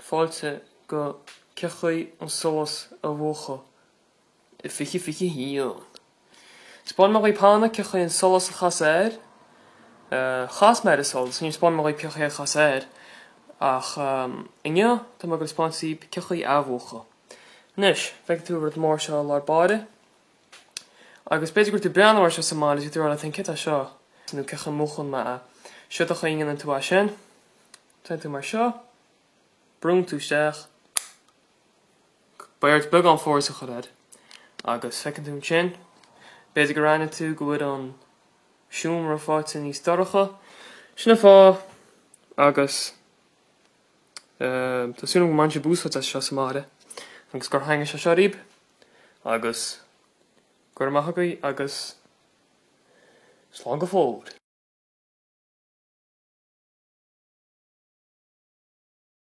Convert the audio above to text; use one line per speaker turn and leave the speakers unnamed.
fáilte go cechaí an solas a bhuacha I fiche híon. Spáin mar pána cechaí an solas a chasair, chas mar is solas, ní spáin mar cechaí a chasair, ach inne tá mar go spánsí cechaí a bhuacha. Nis, feic tú rud mór seo lár báide, agus beidir gur tú brean war seo sa máil is tú rá tin cita seo, nú cecha múchan ma a siútacha ingen an tú a sin,tain tú mar seo, brún tú steach, bairt bug an fórsa chorad, agus feic tú sin, beidir gur rana tú go bhfuid an siúm ra fáte níos doracha, sinna fá, agus tá súnum go manse búsfat as seo sa máide, agus gur hanga seo seo ríb, agus gur maithagaí agus slán go fód.